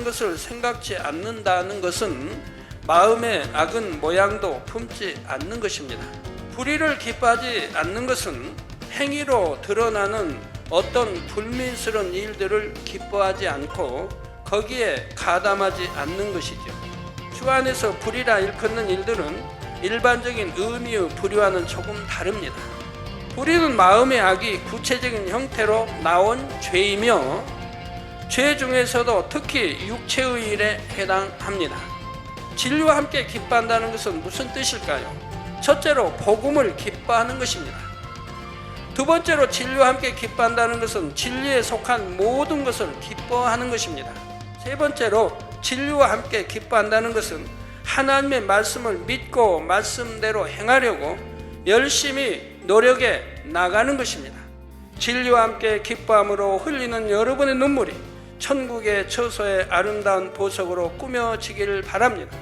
악한 것을 생각지 않는다는 것은 마음의 악은 모양도 품지 않는 것입니다. 불의를 기뻐하지 않는 것은 행위로 드러나는 어떤 불민스러운 일들을 기뻐하지 않고 거기에 가담하지 않는 것이죠. 주 안에서 불의라 일컫는 일들은 일반적인 의미의 불의와는 조금 다릅니다. 불의는 마음의 악이 구체적인 형태로 나온 죄이며 죄 중에서도 특히 육체의 일에 해당합니다. 진리와 함께 기뻐한다는 것은 무슨 뜻일까요? 첫째로 복음을 기뻐하는 것입니다. 두 번째로 진리와 함께 기뻐한다는 것은 진리에 속한 모든 것을 기뻐하는 것입니다. 세 번째로 진리와 함께 기뻐한다는 것은 하나님의 말씀을 믿고 말씀대로 행하려고 열심히 노력해 나가는 것입니다. 진리와 함께 기뻐함으로 흘리는 여러분의 눈물이 천국의 처소의 아름다운 보석으로 꾸며지길 바랍니다.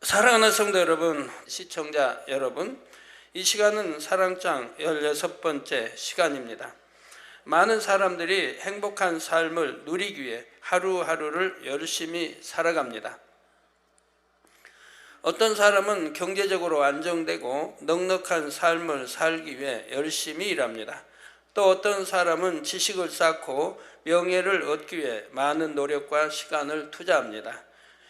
사랑하는 성도 여러분, 시청자 여러분, 이 시간은 사랑장 16번째 시간입니다. 많은 사람들이 행복한 삶을 누리기 위해 하루하루를 열심히 살아갑니다. 어떤 사람은 경제적으로 안정되고 넉넉한 삶을 살기 위해 열심히 일합니다. 또 어떤 사람은 지식을 쌓고 명예를 얻기 위해 많은 노력과 시간을 투자합니다.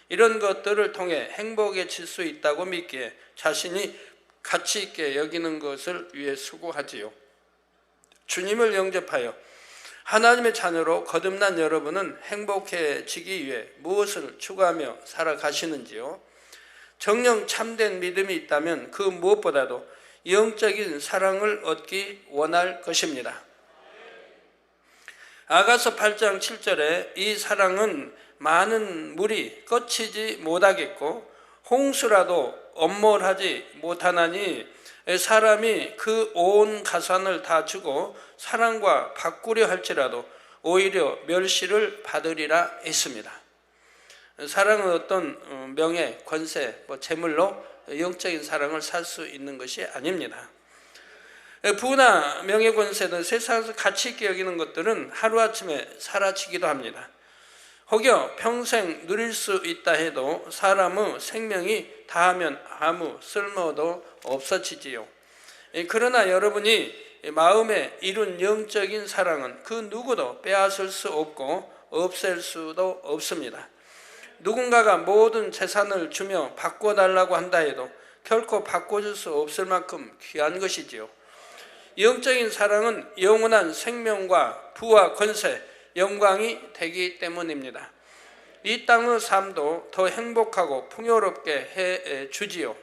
이런 것들을 통해 행복해질 수 있다고 믿기에 자신이 가치 있게 여기는 것을 위해 수고하지요. 주님을 영접하여 하나님의 자녀로 거듭난 여러분은 행복해지기 위해 무엇을 추구하며 살아가시는지요? 정녕 참된 믿음이 있다면 그 무엇보다도 영적인 사랑을 얻기 원할 것입니다. 아가서 8장 7절에 이 사랑은 많은 물이 꺾이지 못하겠고 홍수라도 엄몰하지 못하나니 사람이 그 온 가산을 다 주고 사랑과 바꾸려 할지라도 오히려 멸시를 받으리라 했습니다. 사랑은 어떤 명예, 권세, 재물로 영적인 사랑을 살 수 있는 것이 아닙니다. 부나 명예, 권세는 세상에서 가치 있게 여기는 것들은 하루아침에 사라지기도 합니다. 혹여 평생 누릴 수 있다 해도 사람의 생명이 다하면 아무 쓸모도 없어지지요. 그러나 여러분이 마음에 이룬 영적인 사랑은 그 누구도 빼앗을 수 없고 없앨 수도 없습니다. 누군가가 모든 재산을 주며 바꿔달라고 한다 해도 결코 바꿔줄 수 없을 만큼 귀한 것이지요. 영적인 사랑은 영원한 생명과 부와 권세, 영광이 되기 때문입니다. 이 땅의 삶도 더 행복하고 풍요롭게 해주지요.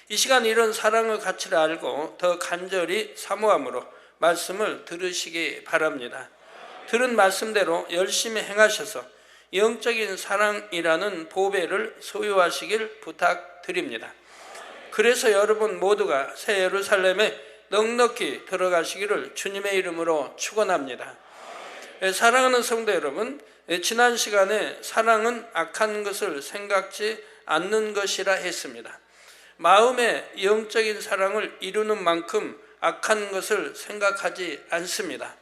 이 시간 이런 사랑의 가치를 알고 더 간절히 사모함으로 말씀을 들으시기 바랍니다. 들은 말씀대로 열심히 행하셔서 영적인 사랑이라는 보배를 소유하시길 부탁드립니다. 그래서 여러분 모두가 새 예루살렘에 넉넉히 들어가시기를 주님의 이름으로 축원합니다. 사랑하는 성도 여러분, 지난 시간에 사랑은 악한 것을 생각지 않는 것이라 했습니다. 마음의 영적인 사랑을 이루는 만큼 악한 것을 생각하지 않습니다.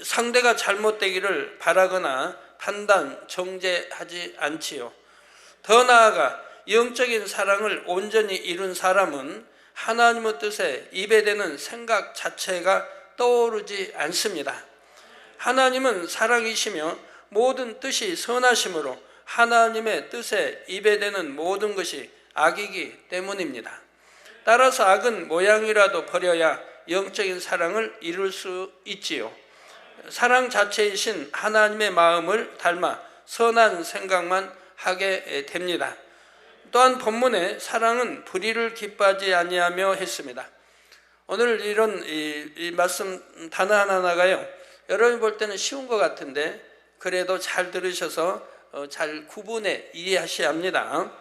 상대가 잘못되기를 바라거나 판단, 정죄하지 않지요. 더 나아가 영적인 사랑을 온전히 이룬 사람은 하나님의 뜻에 입에 대는 생각 자체가 떠오르지 않습니다. 하나님은 사랑이시며 모든 뜻이 선하심으로 하나님의 뜻에 입에 대는 모든 것이 악이기 때문입니다. 따라서 악은 모양이라도 버려야 영적인 사랑을 이룰 수 있지요. 사랑 자체이신 하나님의 마음을 닮아 선한 생각만 하게 됩니다. 또한 본문에 사랑은 불의를 기뻐하지 아니하며 했습니다. 오늘 이런 이 말씀 단어 하나하나가요, 여러분이 볼 때는 쉬운 것 같은데 그래도 잘 들으셔서 잘 구분해 이해하셔야 합니다.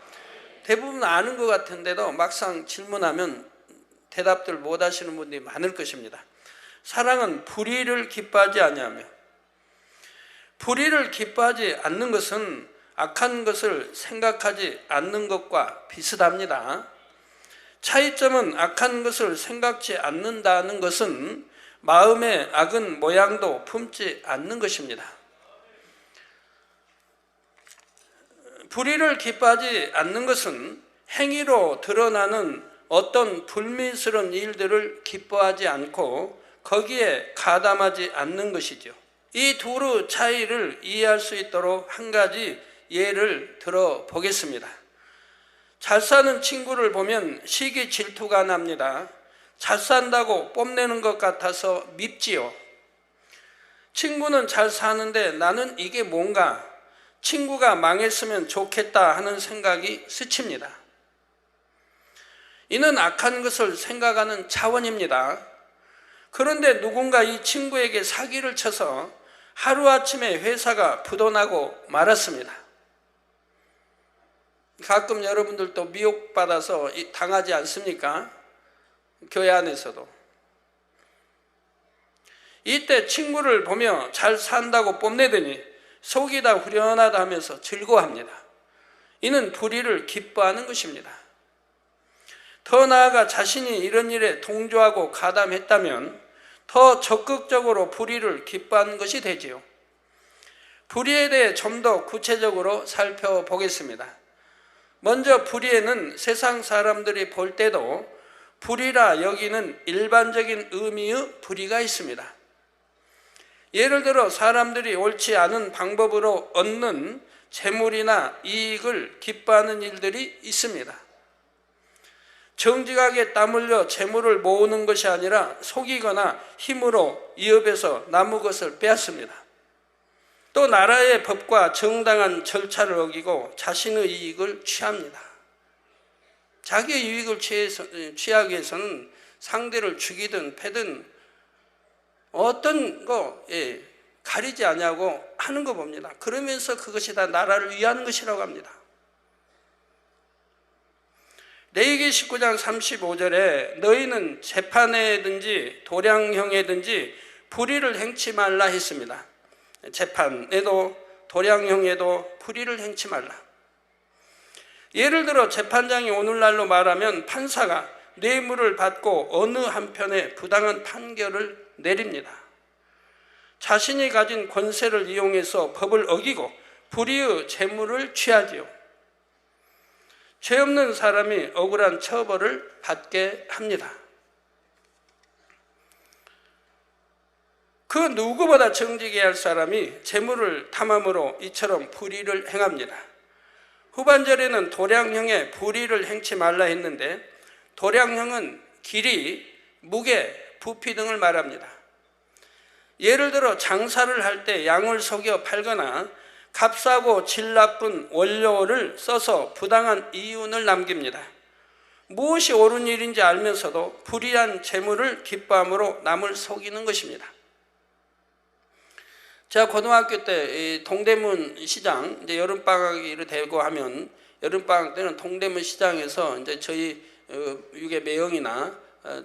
대부분 아는 것 같은데도 막상 질문하면 대답들 못 하시는 분들이 많을 것입니다. 사랑은 불의를 기뻐하지 아니하며, 불의를 기뻐하지 않는 것은 악한 것을 생각하지 않는 것과 비슷합니다. 차이점은 악한 것을 생각지 않는다는 것은 마음의 악은 모양도 품지 않는 것입니다. 불의를 기뻐하지 않는 것은 행위로 드러나는 어떤 불미스러운 일들을 기뻐하지 않고 거기에 가담하지 않는 것이죠. 이 둘의 차이를 이해할 수 있도록 한 가지 예를 들어 보겠습니다. 잘 사는 친구를 보면 시기 질투가 납니다. 잘 산다고 뽐내는 것 같아서 밉지요. 친구는 잘 사는데 나는 이게 뭔가, 친구가 망했으면 좋겠다 하는 생각이 스칩니다. 이는 악한 것을 생각하는 차원입니다. 그런데 누군가 이 친구에게 사기를 쳐서 하루아침에 회사가 부도나고 말았습니다. 가끔 여러분들도 미혹받아서 당하지 않습니까? 교회 안에서도. 이때 친구를 보며 잘 산다고 뽐내더니 속이 다 후련하다 하면서 즐거워합니다. 이는 불의를 기뻐하는 것입니다. 더 나아가 자신이 이런 일에 동조하고 가담했다면 더 적극적으로 불의를 기뻐하는 것이 되지요. 불의에 대해 좀 더 구체적으로 살펴보겠습니다. 먼저 불의에는 세상 사람들이 볼 때도 불의라 여기는 일반적인 의미의 불의가 있습니다. 예를 들어 사람들이 옳지 않은 방법으로 얻는 재물이나 이익을 기뻐하는 일들이 있습니다. 정직하게 땀 흘려 재물을 모으는 것이 아니라 속이거나 힘으로 이업해서 남의 것을 빼앗습니다. 또 나라의 법과 정당한 절차를 어기고 자신의 이익을 취합니다. 자기의 이익을 취하기 위해서는 상대를 죽이든 패든 어떤 거 가리지 않냐고 하는 거 봅니다. 그러면서 그것이 다 나라를 위하는 것이라고 합니다. 레위기 19장 35절에 너희는 재판에든지 도량형에든지 불의를 행치 말라 했습니다. 재판에도 도량형에도 불의를 행치 말라. 예를 들어 재판장이 오늘날로 말하면 판사가 뇌물을 받고 어느 한편에 부당한 판결을 내립니다. 자신이 가진 권세를 이용해서 법을 어기고 불의의 재물을 취하지요. 죄 없는 사람이 억울한 처벌을 받게 합니다. 그 누구보다 정직해야 할 사람이 재물을 탐함으로 이처럼 불의를 행합니다. 후반절에는 도량형에 불의를 행치 말라 했는데 도량형은 길이, 무게, 부피 등을 말합니다. 예를 들어 장사를 할 때 양을 속여 팔거나 값싸고 질 나쁜 원료를 써서 부당한 이윤을 남깁니다. 무엇이 옳은 일인지 알면서도 불의한 재물을 기뻐함으로 남을 속이는 것입니다. 제가 고등학교 때 동대문 시장, 이제 여름방학이 되고 하면 여름방학 때는 동대문 시장에서 이제 저희 유괴 매형이나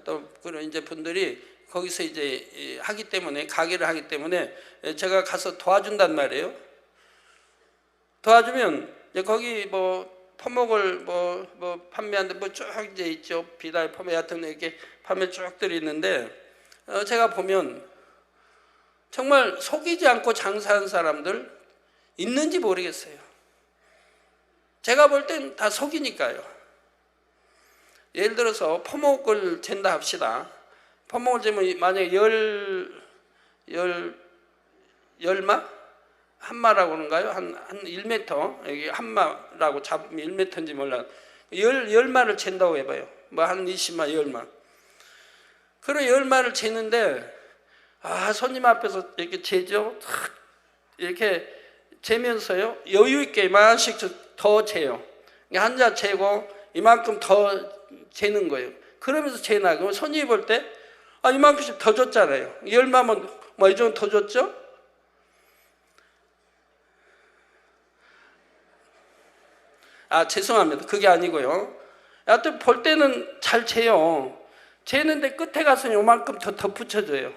또 그런 이제 분들이 거기서 이제 하기 때문에 가게를 하기 때문에 제가 가서 도와준단 말이에요. 도와주면 이제 거기 뭐 포목을 뭐 판매하는데 뭐 쭉 이제 있죠. 비달 포매 같은 이렇게 판매 쭉들이 있는데 제가 보면 정말 속이지 않고 장사하는 사람들 있는지 모르겠어요. 제가 볼 땐 다 속이니까요. 예를 들어서 포목을 잰다 합시다. 포목을 재면 만약에 열마? 한마라고 그런가요? 한 1m, 여기 한마라고 잡으면 1m인지 몰라. 열마를 잰다고 해봐요. 뭐 한 20마, 열마. 그래, 열마를 재는데, 손님 앞에서 이렇게 재죠? 이렇게 재면서요, 여유있게 이만씩 더 재요. 한자 재고, 이만큼 더 재는 거예요. 그러면서 재나. 그럼 손님이 볼 때, 이만큼씩 더 줬잖아요. 열마면 뭐 이 정도 더 줬죠? 죄송합니다. 그게 아니고요. 하여튼 볼 때는 잘 재요. 재는데 끝에 가서 요만큼 더 덧붙여줘요.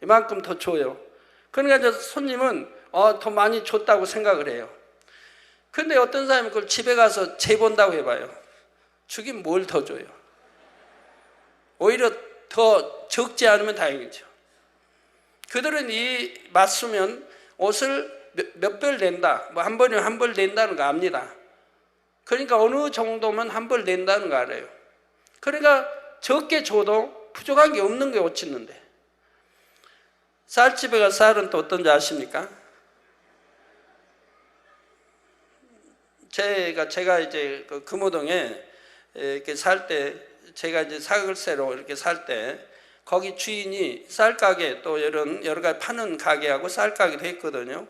이만큼 더 줘요. 그러니까 이제 손님은 더 많이 줬다고 생각을 해요. 근데 어떤 사람이 그걸 집에 가서 재본다고 해봐요. 주긴 뭘 더 줘요. 오히려 더 적지 않으면 다행이죠. 그들은 이 맞으면 옷을 몇 벌 낸다, 뭐 한 벌이면 한 벌 낸다는 거 압니다. 그러니까 어느 정도면 한 벌 낸다는 거 알아요. 그러니까 적게 줘도 부족한 게 없는 게 옷 짓는데. 쌀집에 가 쌀은 또 어떤지 아십니까? 제가 이제 그 금호동에 이렇게 살 때, 제가 이제 사글세로 이렇게 살 때, 거기 주인이 쌀가게 또 여러 가지 파는 가게하고 쌀가게도 했거든요.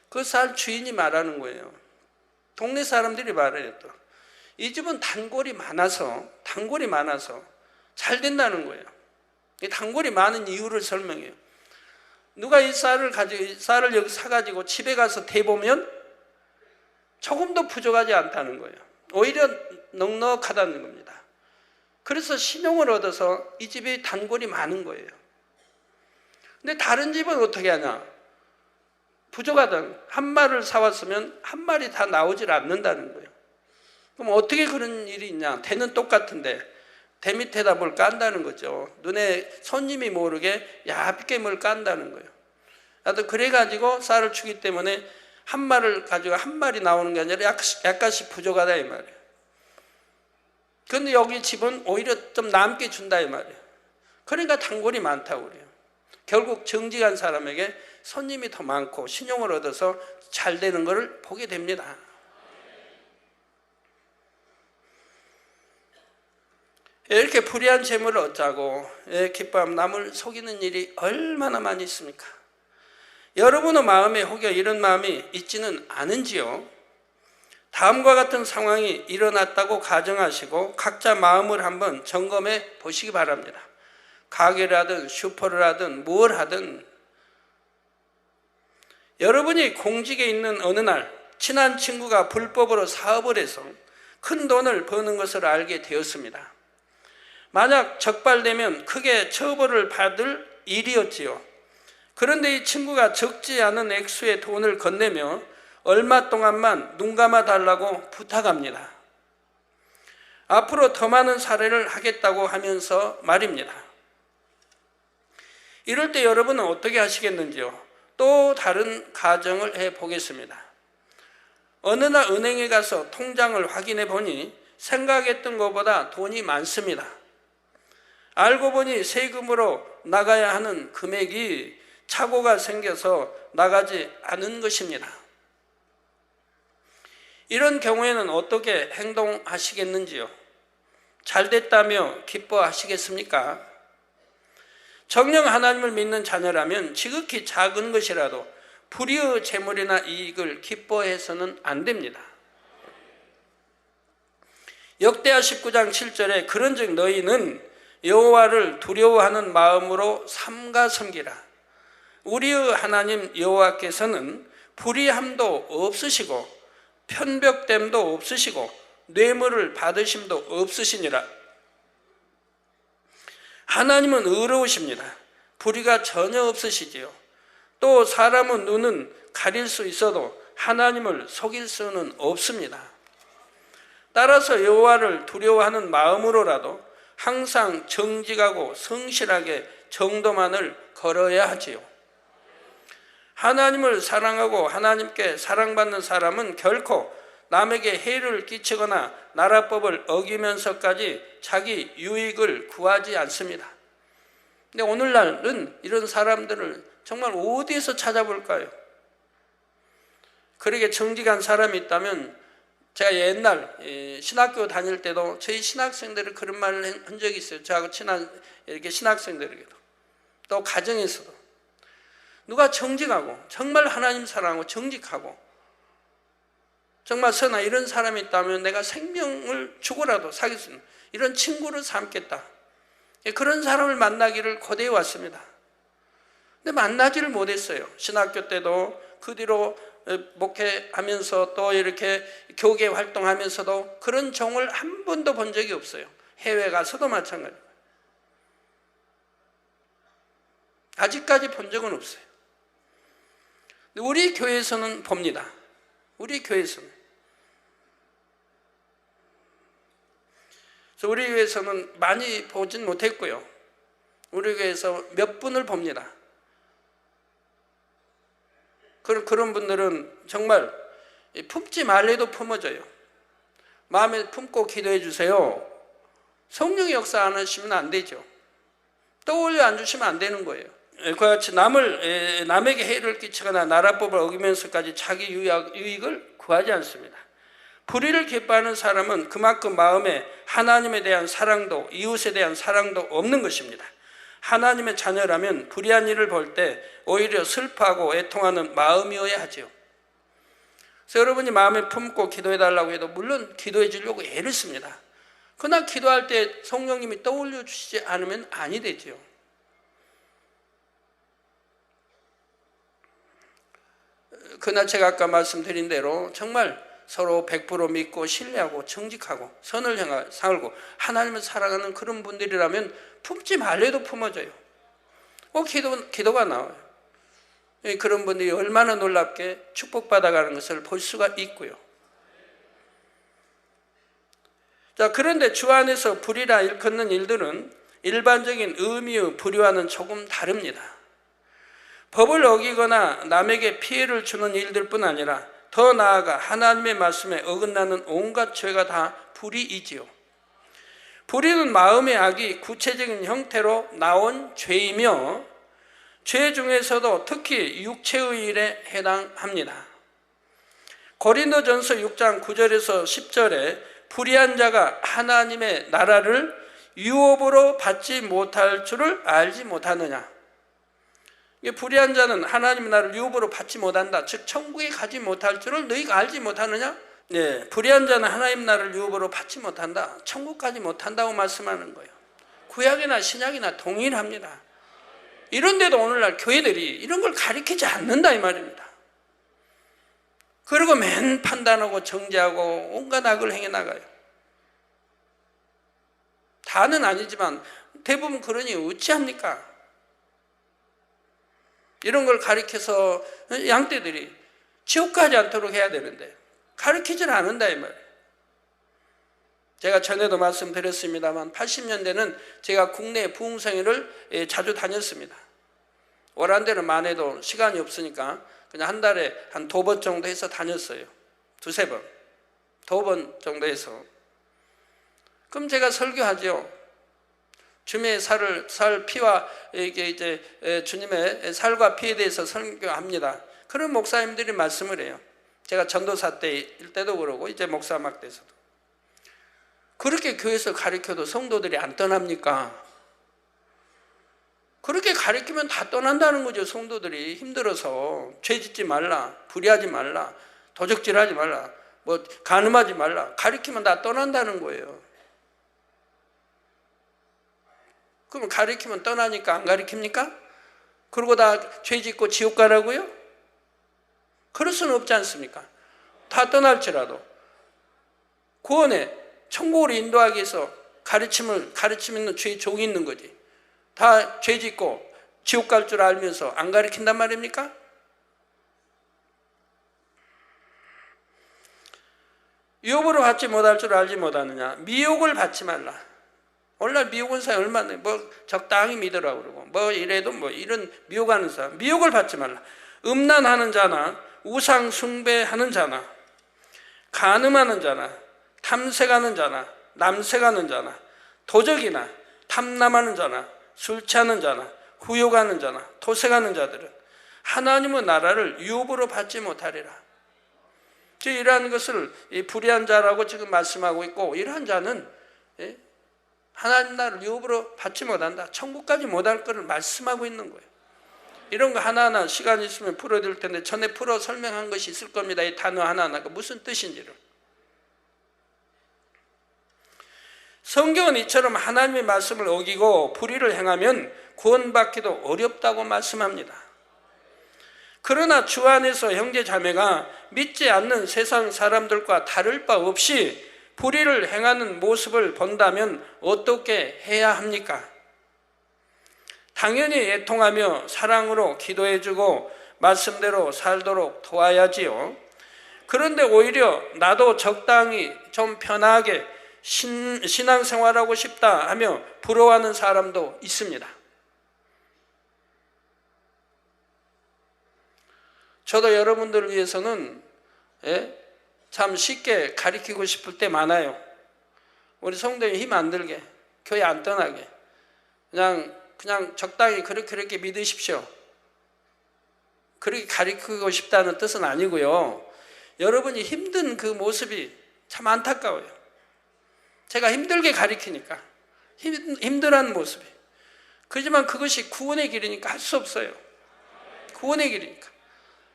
그 쌀 주인이 말하는 거예요. 동네 사람들이 말해요. 또 이 집은 단골이 많아서 잘 된다는 거예요. 이 단골이 많은 이유를 설명해요. 누가 이 쌀을 여기 사가지고 집에 가서 대보면 조금도 부족하지 않다는 거예요. 오히려 넉넉하다는 겁니다. 그래서 신용을 얻어서 이 집이 단골이 많은 거예요. 근데 다른 집은 어떻게 하냐? 부족하다. 한 마리를 사왔으면 한 마리 다 나오질 않는다는 거예요. 그럼 어떻게 그런 일이 있냐? 대는 똑같은데 대 밑에다 뭘 깐다는 거죠. 눈에 손님이 모르게 얇게 뭘 깐다는 거예요. 나도 그래가지고 쌀을 주기 때문에 한 마리를 가지고 한 마리 나오는 게 아니라 약간씩 부족하다 이 말이에요. 그런데 여기 집은 오히려 좀 남게 준다 이 말이에요. 그러니까 단골이 많다고 그래요. 결국 정직한 사람에게 손님이 더 많고 신용을 얻어서 잘 되는 것을 보게 됩니다. 이렇게 불의한 재물을 얻자고 기뻐하면 남을 속이는 일이 얼마나 많이 있습니까? 여러분의 마음에 혹여 이런 마음이 있지는 않은지요? 다음과 같은 상황이 일어났다고 가정하시고 각자 마음을 한번 점검해 보시기 바랍니다. 가게를 하든 슈퍼를 하든 뭘 하든 여러분이 공직에 있는 어느 날 친한 친구가 불법으로 사업을 해서 큰 돈을 버는 것을 알게 되었습니다. 만약 적발되면 크게 처벌을 받을 일이었지요. 그런데 이 친구가 적지 않은 액수의 돈을 건네며 얼마 동안만 눈 감아 달라고 부탁합니다. 앞으로 더 많은 사례를 하겠다고 하면서 말입니다. 이럴 때 여러분은 어떻게 하시겠는지요? 또 다른 가정을 해보겠습니다. 어느 날 은행에 가서 통장을 확인해 보니 생각했던 것보다 돈이 많습니다. 알고 보니 세금으로 나가야 하는 금액이 착오가 생겨서 나가지 않은 것입니다. 이런 경우에는 어떻게 행동하시겠는지요? 잘 됐다며 기뻐하시겠습니까? 정녕 하나님을 믿는 자녀라면 지극히 작은 것이라도 불의의 재물이나 이익을 기뻐해서는 안 됩니다. 역대하 19장 7절에 그런즉 너희는 여호와를 두려워하는 마음으로 삼가 섬기라. 우리의 하나님 여호와께서는 불의함도 없으시고 편벽됨도 없으시고 뇌물을 받으심도 없으시니라. 하나님은 의로우십니다. 불의가 전혀 없으시지요. 또 사람의 눈은 가릴 수 있어도 하나님을 속일 수는 없습니다. 따라서 여호와를 두려워하는 마음으로라도 항상 정직하고 성실하게 정도만을 걸어야 하지요. 하나님을 사랑하고 하나님께 사랑받는 사람은 결코 남에게 해를 끼치거나 나라법을 어기면서까지 자기 유익을 구하지 않습니다. 근데 오늘날은 이런 사람들을 정말 어디에서 찾아볼까요? 그러게 정직한 사람이 있다면 제가 옛날 신학교 다닐 때도 저희 신학생들을 그런 말을 한 적이 있어요. 저하고 친한 이렇게 신학생들에게도 또 가정에서도 누가 정직하고 정말 하나님 사랑하고 정직하고 정말 선한 이런 사람이 있다면 내가 생명을 주고라도 사귈 수 있는 이런 친구를 삼겠다. 그런 사람을 만나기를 고대해 왔습니다. 근데 만나지를 못했어요. 신학교 때도 그 뒤로 목회하면서 또 이렇게 교계 활동하면서도 그런 종을 한 번도 본 적이 없어요. 해외 가서도 마찬가지예요. 아직까지 본 적은 없어요. 우리 교회에서는 봅니다. 우리 교회에서는. 그래서 우리 교회에서는 많이 보진 못했고요. 우리 교회에서 몇 분을 봅니다. 그런 분들은 정말 품지 말래도 품어져요. 마음에 품고 기도해 주세요. 성령의 역사 안 하시면 안 되죠. 떠올려 안 주시면 안 되는 거예요. 그와 같이 남에게 해를 끼치거나 나라법을 어기면서까지 자기 유익을 구하지 않습니다. 불의를 기뻐하는 사람은 그만큼 마음에 하나님에 대한 사랑도 이웃에 대한 사랑도 없는 것입니다. 하나님의 자녀라면 불의한 일을 볼 때 오히려 슬퍼하고 애통하는 마음이어야 하죠. 그래서 여러분이 마음에 품고 기도해 달라고 해도 물론 기도해 주려고 애를 씁니다. 그러나 기도할 때 성령님이 떠올려 주시지 않으면 아니 되죠. 그러나 제가 아까 말씀드린 대로 정말 서로 100% 믿고 신뢰하고 정직하고 선을 향하여 살고 하나님을 사랑하는 그런 분들이라면 품지 말래도 품어져요. 기도가 나와요. 그런 분들이 얼마나 놀랍게 축복받아가는 것을 볼 수가 있고요. 자, 그런데 주 안에서 불의라 일컫는 일들은 일반적인 의미의 불의와는 조금 다릅니다. 법을 어기거나 남에게 피해를 주는 일들뿐 아니라 더 나아가 하나님의 말씀에 어긋나는 온갖 죄가 다 불의이지요. 불의는 마음의 악이 구체적인 형태로 나온 죄이며 죄 중에서도 특히 육체의 일에 해당합니다. 고린도전서 6장 9절에서 10절에 불의한 자가 하나님의 나라를 유업으로 받지 못할 줄을 알지 못하느냐. 불의한 자는 하나님의 나라를 유업으로 받지 못한다. 즉 천국에 가지 못할 줄을 너희가 알지 못하느냐? 네, 불의한 자는 하나님의 나라를 유업으로 받지 못한다. 천국 가지 못한다고 말씀하는 거예요. 구약이나 신약이나 동일합니다. 이런데도 오늘날 교회들이 이런 걸 가르치지 않는다 이 말입니다. 그리고 맨 판단하고 정죄하고 온갖 악을 행해 나가요. 다는 아니지만 대부분 그러니 어찌합니까? 이런 걸 가르쳐서 양떼들이 지옥 가지 않도록 해야 되는데 가르치질 않는다 이 말이에요. 제가 전에도 말씀드렸습니다만 80년대는 제가 국내 부흥생회를 자주 다녔습니다. 오란데는 많아도 시간이 없으니까 그냥 한 달에 한 2번 정도 해서 다녔어요. 2-3번. 2번 정도 해서. 그럼 제가 설교하죠. 주님의 살 피와 이게 이제 주님의 살과 피에 대해서 설교합니다. 그런 목사님들이 말씀을 해요. 제가 전도사 때일 때도 그러고 이제 목사 막 돼서도. 그렇게 교회에서 가르쳐도 성도들이 안 떠납니까? 그렇게 가르치면 다 떠난다는 거죠. 성도들이 힘들어서 죄 짓지 말라, 불의하지 말라, 도적질하지 말라, 뭐 간음하지 말라. 가르치면 다 떠난다는 거예요. 그럼 가르치면 떠나니까 안 가르칩니까? 그러고 다 죄 짓고 지옥 가라고요? 그럴 수는 없지 않습니까? 다 떠날지라도 구원에 천국으로 인도하기 위해서 가르치면 죄 종이 있는 거지. 다 죄 짓고 지옥 갈 줄 알면서 안 가르친단 말입니까? 유업으로 받지 못할 줄 알지 못하느냐. 미혹을 받지 말라. 오늘날 미혹은 사람 얼마나 적당히 믿으라고 그러고 뭐 이래도 뭐 이런 미혹하는 사람. 미혹을 받지 말라. 음란하는 자나 우상 숭배하는 자나 간음하는 자나 탐색하는 자나 남색하는 자나 도적이나 탐남하는 자나 술 취하는 자나 후욕하는 자나 도색하는 자들은 하나님의 나라를 유업으로 받지 못하리라. 이러한 것을 불의한 자라고 지금 말씀하고 있고 이러한 자는 하나님 나라를 유업으로 받지 못한다. 천국까지 못할 것을 말씀하고 있는 거예요. 이런 거 하나하나 시간이 있으면 풀어드릴 텐데 전에 풀어 설명한 것이 있을 겁니다. 이 단어 하나하나가 무슨 뜻인지를. 성경은 이처럼 하나님의 말씀을 어기고 불의를 행하면 구원받기도 어렵다고 말씀합니다. 그러나 주 안에서 형제 자매가 믿지 않는 세상 사람들과 다를 바 없이 불의를 행하는 모습을 본다면 어떻게 해야 합니까? 당연히 애통하며 사랑으로 기도해주고 말씀대로 살도록 도와야지요. 그런데 오히려 나도 적당히 좀 편하게 신앙생활하고 싶다 하며 부러워하는 사람도 있습니다. 저도 여러분들을 위해서는 참 쉽게 가르치고 싶을 때 많아요. 우리 성도님 힘 안 들게, 교회 안 떠나게, 그냥 적당히 그렇게 믿으십시오. 그렇게 가르치고 싶다는 뜻은 아니고요. 여러분이 힘든 그 모습이 참 안타까워요. 제가 힘들게 가르치니까, 힘들어하는 모습이. 그렇지만 그것이 구원의 길이니까 할 수 없어요. 구원의 길이니까.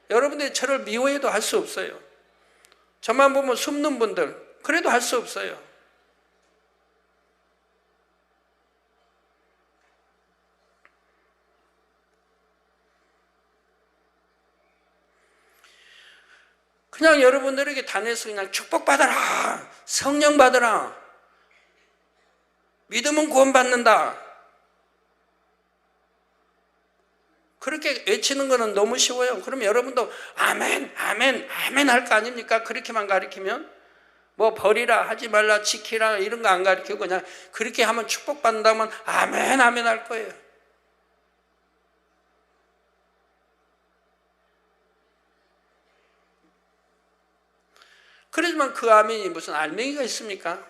여러분들이 저를 미워해도 할 수 없어요. 저만 보면 숨는 분들, 그래도 할 수 없어요. 그냥 여러분들에게 단에서 그냥 축복받아라, 성령 받아라, 믿으면 구원받는다, 그렇게 외치는 거는 너무 쉬워요. 그럼 여러분도 아멘, 아멘, 아멘 할 거 아닙니까? 그렇게만 가르치면 뭐 버리라, 하지 말라, 지키라 이런 거 안 가르치고 그냥 그렇게 하면 축복받는다면 아멘, 아멘 할 거예요. 그렇지만 그 아멘이 무슨 알맹이가 있습니까?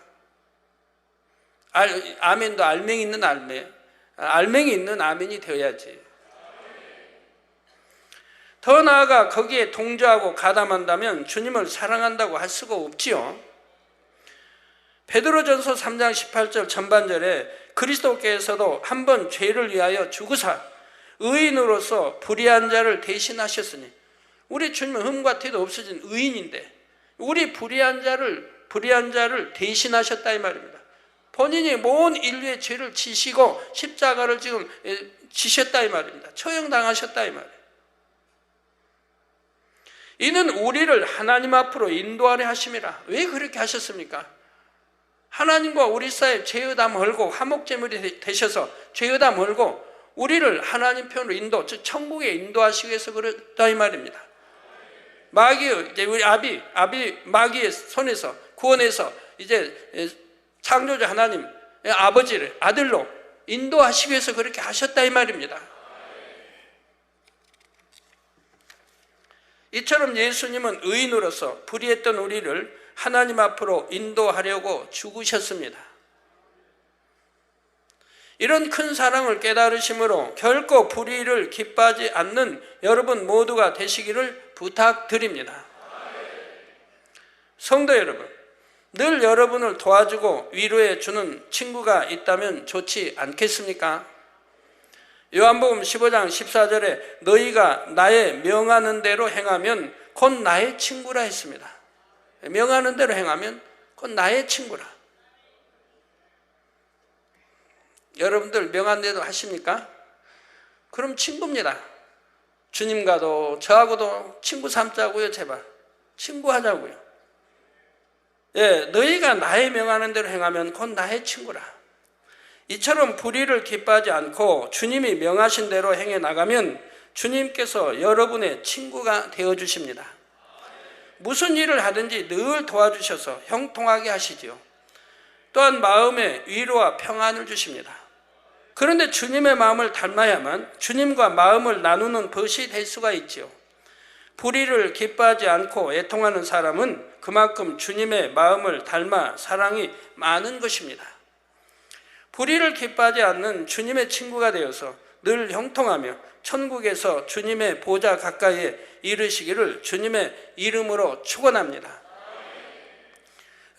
아멘도 알맹이 있는 알맹이 있는 아멘이 되어야지. 더 나아가 거기에 동조하고 가담한다면 주님을 사랑한다고 할 수가 없지요. 베드로전서 3장 18절 전반절에 그리스도께서도 한 번 죄를 위하여 죽으사 의인으로서 불의한 자를 대신하셨으니, 우리 주님은 흠과 티도 없어진 의인인데 우리 불의한 자를 대신하셨다 이 말입니다. 본인이 모든 인류의 죄를 지시고 십자가를 지금 지셨다 이 말입니다. 처형당하셨다 이 말이에요. 이는 우리를 하나님 앞으로 인도하려 하심이라. 왜 그렇게 하셨습니까? 하나님과 우리 사이에 죄의다 멀고 화목제물이 되셔서 죄의다 멀고 우리를 하나님 편으로 인도, 즉 천국에 인도하시기 위해서 그렇다 이 말입니다. 이제 우리 마귀의 손에서 구원해서 이제 창조주 하나님 아버지를 아들로 인도하시기 위해서 그렇게 하셨다 이 말입니다. 이처럼 예수님은 의인으로서 불의했던 우리를 하나님 앞으로 인도하려고 죽으셨습니다. 이런 큰 사랑을 깨달으심으로 결코 불의를 기뻐하지 않는 여러분 모두가 되시기를 부탁드립니다. 성도 여러분, 늘 여러분을 도와주고 위로해 주는 친구가 있다면 좋지 않겠습니까? 요한복음 15장 14절에 너희가 나의 명하는 대로 행하면 곧 나의 친구라 했습니다. 명하는 대로 행하면 곧 나의 친구라. 여러분들 명하는 대로 하십니까? 그럼 친구입니다. 주님과도 저하고도 친구 삼자고요. 제발 친구하자고요. 너희가 나의 명하는 대로 행하면 곧 나의 친구라. 이처럼 불의를 기뻐하지 않고 주님이 명하신 대로 행해 나가면 주님께서 여러분의 친구가 되어주십니다. 무슨 일을 하든지 늘 도와주셔서 형통하게 하시지요. 또한 마음에 위로와 평안을 주십니다. 그런데 주님의 마음을 닮아야만 주님과 마음을 나누는 벗이 될 수가 있지요. 불의를 기뻐하지 않고 애통하는 사람은 그만큼 주님의 마음을 닮아 사랑이 많은 것입니다. 불의를 기뻐하지 않는 주님의 친구가 되어서 늘 형통하며 천국에서 주님의 보좌 가까이에 이르시기를 주님의 이름으로 축원합니다.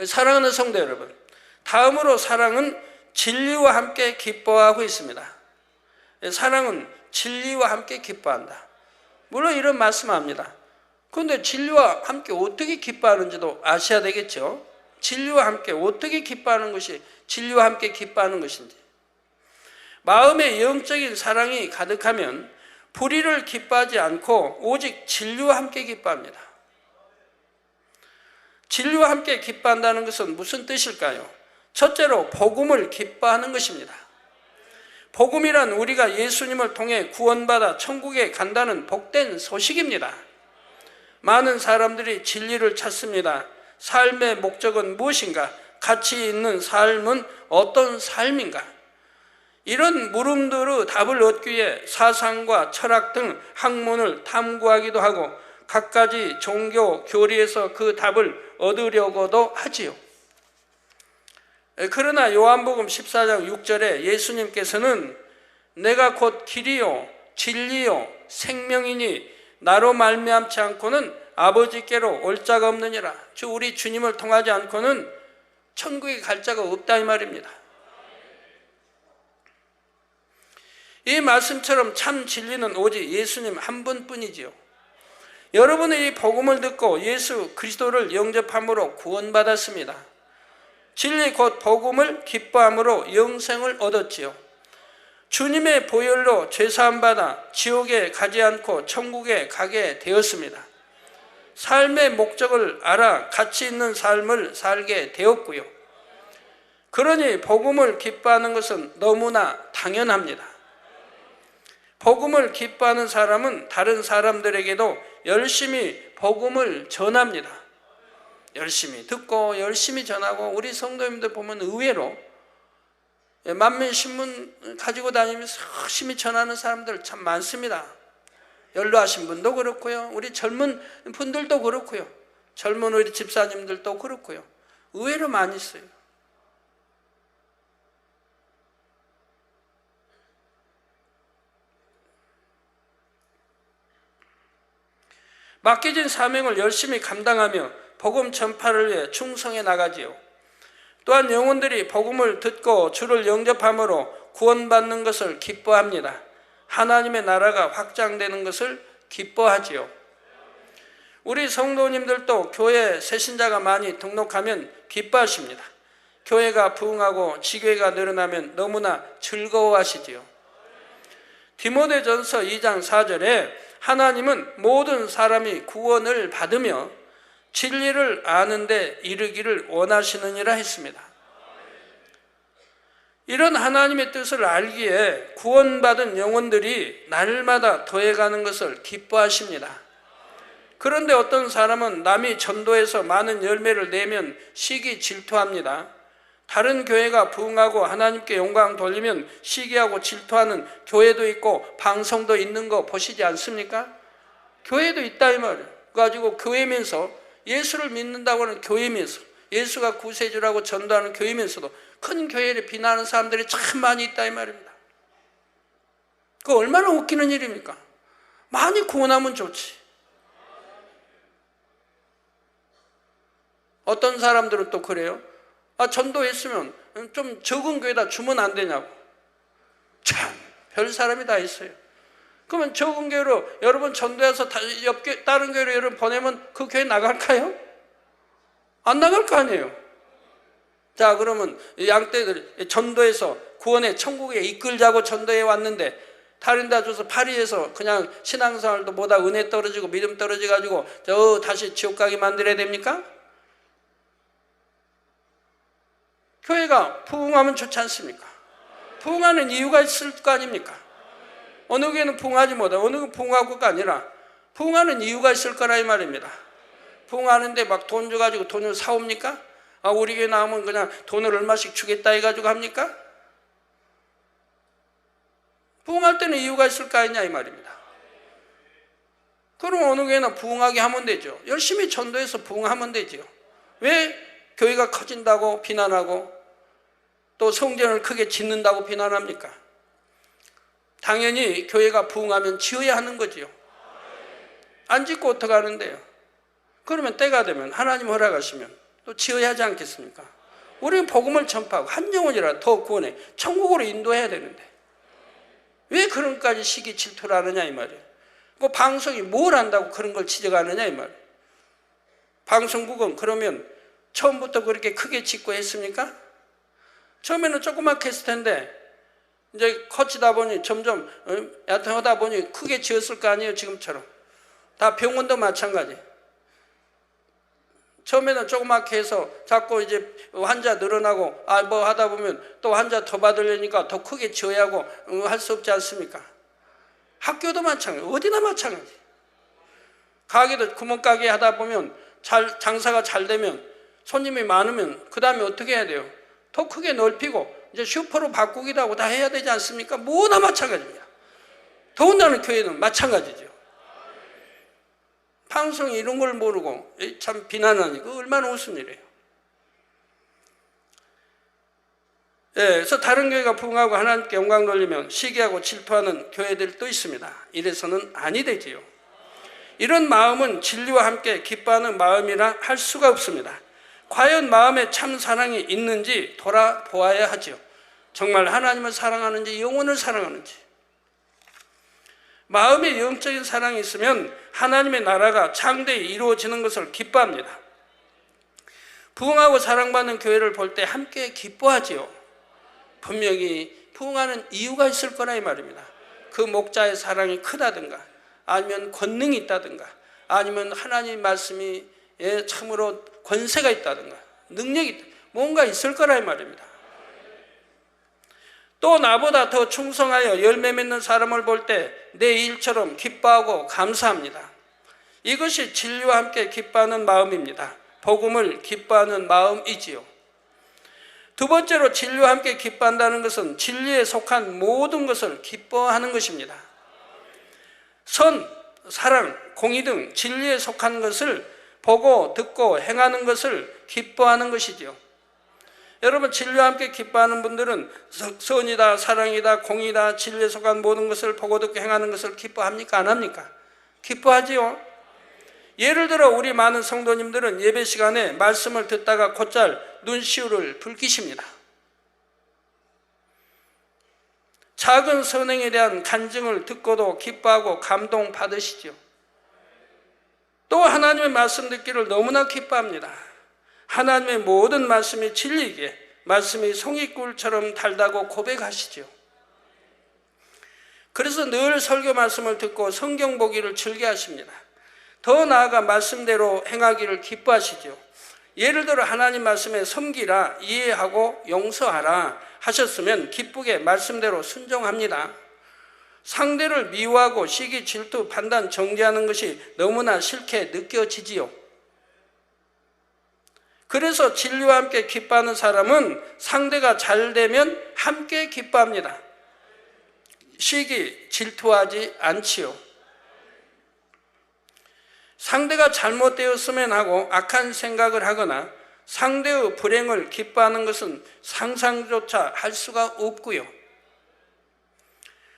사랑하는 성도 여러분, 다음으로 사랑은 진리와 함께 기뻐하고 있습니다. 사랑은 진리와 함께 기뻐한다. 물론 이런 말씀합니다. 그런데 진리와 함께 어떻게 기뻐하는지도 아셔야 되겠죠. 진리와 함께 어떻게 기뻐하는 것이 진리와 함께 기뻐하는 것인지. 마음에 영적인 사랑이 가득하면 불의를 기뻐하지 않고 오직 진리와 함께 기뻐합니다. 진리와 함께 기뻐한다는 것은 무슨 뜻일까요? 첫째로 복음을 기뻐하는 것입니다. 복음이란 우리가 예수님을 통해 구원받아 천국에 간다는 복된 소식입니다. 많은 사람들이 진리를 찾습니다. 삶의 목적은 무엇인가? 가치 있는 삶은 어떤 삶인가? 이런 물음들의 답을 얻기 위해 사상과 철학 등 학문을 탐구하기도 하고 갖가지 종교 교리에서 그 답을 얻으려고도 하지요. 그러나 요한복음 14장 6절에 예수님께서는 내가 곧 길이요 진리요 생명이니 나로 말미암지 않고는 아버지께로 올 자가 없느니라. 우리 주님을 통하지 않고는 천국에 갈 자가 없다 이 말입니다. 이 말씀처럼 참 진리는 오직 예수님 한 분뿐이지요. 여러분이 이 복음을 듣고 예수 그리스도를 영접함으로 구원받았습니다. 진리 곧 복음을 기뻐함으로 영생을 얻었지요. 주님의 보혈로 죄사함 받아 지옥에 가지 않고 천국에 가게 되었습니다. 삶의 목적을 알아 가치 있는 삶을 살게 되었고요. 그러니 복음을 기뻐하는 것은 너무나 당연합니다. 복음을 기뻐하는 사람은 다른 사람들에게도 열심히 복음을 전합니다. 열심히 듣고 열심히 전하고, 우리 성도님들 보면 의외로 만면신문 가지고 다니면서 열심히 전하는 사람들 참 많습니다. 연로하신 분도 그렇고요, 우리 젊은 분들도 그렇고요, 젊은 우리 집사님들도 그렇고요, 의외로 많이 있어요. 맡겨진 사명을 열심히 감당하며 복음 전파를 위해 충성해 나가지요. 또한 영혼들이 복음을 듣고 주를 영접함으로 구원받는 것을 기뻐합니다. 하나님의 나라가 확장되는 것을 기뻐하지요. 우리 성도님들도 교회 새신자가 많이 등록하면 기뻐하십니다. 교회가 부흥하고 지교회가 늘어나면 너무나 즐거워하시지요. 디모데전서 2장 4절에 하나님은 모든 사람이 구원을 받으며 진리를 아는 데 이르기를 원하시느니라 했습니다. 이런 하나님의 뜻을 알기에 구원받은 영혼들이 날마다 더해가는 것을 기뻐하십니다. 그런데 어떤 사람은 남이 전도해서 많은 열매를 내면 시기 질투합니다. 다른 교회가 부흥하고 하나님께 영광 돌리면 시기하고 질투하는 교회도 있고 방송도 있는 거 보시지 않습니까? 교회도 있다 이 말이에요. 가지고 교회면서 예수를 믿는다고 하는 교회면서 예수가 구세주라고 전도하는 교회면서도 큰 교회를 비난하는 사람들이 참 많이 있다 이 말입니다. 그거 얼마나 웃기는 일입니까? 많이 구원하면 좋지. 어떤 사람들은 또 그래요. 전도했으면 좀 적은 교회다 주면 안 되냐고. 참, 별 사람이 다 있어요. 그러면 적은 교회로 여러분 전도해서 다른 교회로 여러분 보내면 그 교회 나갈까요? 안 나갈 거 아니에요. 자, 그러면 양떼들 전도해서 구원의 천국에 이끌자고 전도해 왔는데 다른 데 줘서 파리에서 그냥 신앙생활도 보다 은혜 떨어지고 믿음 떨어져가지고 저 다시 지옥 가게 만들어야 됩니까? 교회가 부흥하면 좋지 않습니까? 부흥하는 이유가 있을 거 아닙니까? 어느 교회는 부흥하지 못하고 어느 교회는 부흥하고가 아니라 부흥하는 이유가 있을 거라 이 말입니다. 부흥하는데 막 돈 줘가지고 돈을 사옵니까? 우리 교회 나오면 그냥 돈을 얼마씩 주겠다 해가지고 합니까? 부흥할 때는 이유가 있을 거 아니냐 이 말입니다. 그럼 어느 교회나 부흥하게 하면 되죠. 열심히 전도해서 부흥하면 되죠. 왜 교회가 커진다고 비난하고 또 성전을 크게 짓는다고 비난합니까? 당연히 교회가 부흥하면 지어야 하는 거지요. 안 짓고 어떻게 하는데요? 그러면 때가 되면 하나님 허락하시면 또 지어야 하지 않겠습니까? 우리는 복음을 전파하고 한 영혼이라도 더 구원해 천국으로 인도해야 되는데 왜 그런 것까지 시기 질투를 하느냐 이 말이에요. 그 방송이 뭘 안다고 그런 걸 지적하느냐 이 말이에요. 방송국은 그러면 처음부터 그렇게 크게 짓고 했습니까? 처음에는 조그맣게 했을 텐데 이제 커지다 보니 점점 얕은 하다 보니 크게 지었을 거 아니에요. 지금처럼 다 병원도 마찬가지. 처음에는 조그맣게 해서 자꾸 이제 환자 늘어나고 뭐 하다 보면 또 환자 더 받으려니까 더 크게 지어야 하고 할 수 없지 않습니까? 학교도 마찬가지, 어디나 마찬가지. 가게도 구멍가게 하다 보면 장사가 잘 되면 손님이 많으면 그 다음에 어떻게 해야 돼요? 더 크게 넓히고 이제 슈퍼로 바꾸기도 하고 다 해야 되지 않습니까? 뭐나 마찬가지입니다. 더군다나 교회는 마찬가지죠. 방송이 이런 걸 모르고 참 비난하니까 얼마나 웃은 일이에요. 그래서 다른 교회가 부흥하고 하나님께 영광 돌리면 시기하고 질투하는 교회들도 있습니다. 이래서는 아니 되지요. 이런 마음은 진리와 함께 기뻐하는 마음이라 할 수가 없습니다. 과연 마음에 참 사랑이 있는지 돌아보아야 하지요. 정말 하나님을 사랑하는지 영혼을 사랑하는지. 마음에 영적인 사랑이 있으면 하나님의 나라가 창대히 이루어지는 것을 기뻐합니다. 부흥하고 사랑받는 교회를 볼 때 함께 기뻐하지요. 분명히 부흥하는 이유가 있을 거라 이 말입니다. 그 목자의 사랑이 크다든가 아니면 권능이 있다든가 아니면 하나님 말씀이 참으로 권세가 있다든가 능력이 있다. 뭔가 있을 거라 이 말입니다. 또 나보다 더 충성하여 열매 맺는 사람을 볼 때 내 일처럼 기뻐하고 감사합니다. 이것이 진리와 함께 기뻐하는 마음입니다. 복음을 기뻐하는 마음이지요. 두 번째로 진리와 함께 기뻐한다는 것은 진리에 속한 모든 것을 기뻐하는 것입니다. 선, 사랑, 공의 등 진리에 속한 것을 보고 듣고 행하는 것을 기뻐하는 것이지요. 여러분 진리와 함께 기뻐하는 분들은 선이다, 사랑이다, 공의다, 진리에 속한 모든 것을 보고 듣고 행하는 것을 기뻐합니까? 안 합니까? 기뻐하지요. 예를 들어 우리 많은 성도님들은 예배 시간에 말씀을 듣다가 곧잘 눈시울을 붉히십니다. 작은 선행에 대한 간증을 듣고도 기뻐하고 감동받으시죠. 또 하나님의 말씀 듣기를 너무나 기뻐합니다. 하나님의 모든 말씀이 진리이기에 말씀이 송이꿀처럼 달다고 고백하시죠. 그래서 늘 설교 말씀을 듣고 성경 보기를 즐겨하십니다. 더 나아가 말씀대로 행하기를 기뻐하시죠. 예를 들어 하나님 말씀에 섬기라, 이해하고 용서하라 하셨으면 기쁘게 말씀대로 순종합니다. 상대를 미워하고 시기, 질투, 판단, 정죄하는 것이 너무나 싫게 느껴지지요. 그래서 진리와 함께 기뻐하는 사람은 상대가 잘 되면 함께 기뻐합니다. 시기, 질투하지 않지요. 상대가 잘못되었으면 하고 악한 생각을 하거나 상대의 불행을 기뻐하는 것은 상상조차 할 수가 없고요.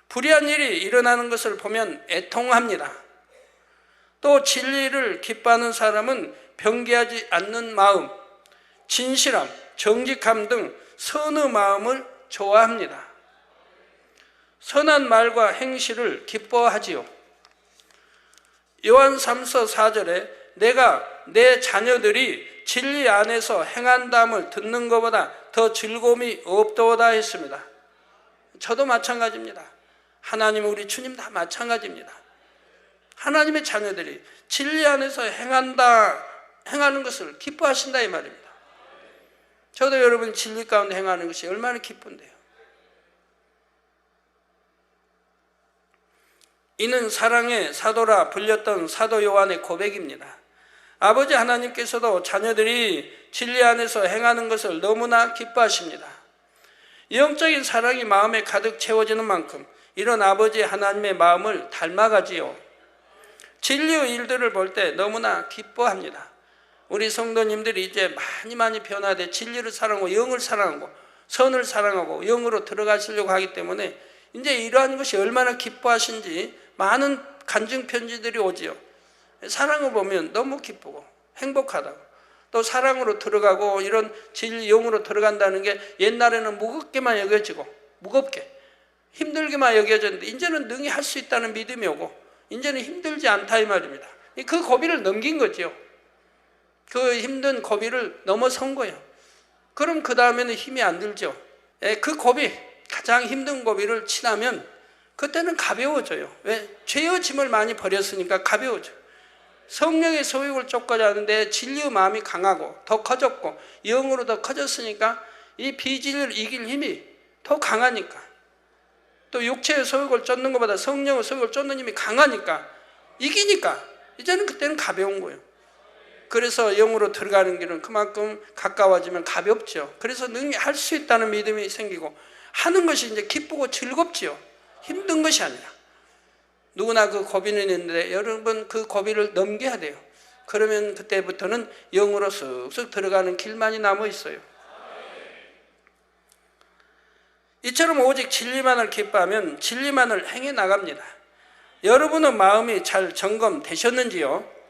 불의한 일이 일어나는 것을 보면 애통합니다. 또 진리를 기뻐하는 사람은 변개하지 않는 마음, 진실함, 정직함 등 선의 마음을 좋아합니다. 선한 말과 행실을 기뻐하지요. 요한 3서 4절에 내가 내 자녀들이 진리 안에서 행한다함을 듣는 것보다 더 즐거움이 없도다 했습니다. 저도 마찬가지입니다. 하나님 우리 주님 다 마찬가지입니다. 하나님의 자녀들이 진리 안에서 행하는 것을 기뻐하신다 이 말입니다. 저도 여러분 진리 가운데 행하는 것이 얼마나 기쁜데요. 이는 사랑의 사도라 불렸던 사도 요한의 고백입니다. 아버지 하나님께서도 자녀들이 진리 안에서 행하는 것을 너무나 기뻐하십니다. 영적인 사랑이 마음에 가득 채워지는 만큼 이런 아버지 하나님의 마음을 닮아가지요. 진리의 일들을 볼 때 너무나 기뻐합니다. 우리 성도님들이 이제 많이 변화돼 진리를 사랑하고 영을 사랑하고 선을 사랑하고 영으로 들어가시려고 하기 때문에 이제 이러한 것이 얼마나 기뻐하신지 많은 간증 편지들이 오지요. 사랑을 보면 너무 기쁘고 행복하다고. 또 사랑으로 들어가고 이런 진리 영으로 들어간다는 게 옛날에는 무겁게만 여겨지고 무겁게 힘들게만 여겨졌는데 이제는 능히 할 수 있다는 믿음이 오고 이제는 힘들지 않다 이 말입니다. 그 고비를 넘긴 거죠. 그 힘든 고비를 넘어선 거예요. 그럼 그 다음에는 힘이 안 들죠. 그 고비, 가장 힘든 고비를 지나면 그때는 가벼워져요. 왜? 죄의 짐을 많이 버렸으니까 가벼워져요. 성령의 소욕을 쫓고자 하는데 진리의 마음이 강하고 더 커졌고 영으로 더 커졌으니까 이 비진리를 이길 힘이 더 강하니까 또 육체의 소욕을 쫓는 것보다 성령의 소욕을 쫓는 힘이 강하니까 이기니까 이제는 그때는 가벼운 거예요. 그래서 영으로 들어가는 길은 그만큼 가까워지면 가볍죠. 그래서 능히 할 수 있다는 믿음이 생기고 하는 것이 이제 기쁘고 즐겁지요. 힘든 것이 아니라. 누구나 그 고비는 있는데 여러분 그 고비를 넘겨야 돼요. 그러면 그때부터는 영으로 쑥쑥 들어가는 길만이 남아 있어요. 이처럼 오직 진리만을 기뻐하면 진리만을 행해 나갑니다. 여러분은 마음이 잘 점검되셨는지요?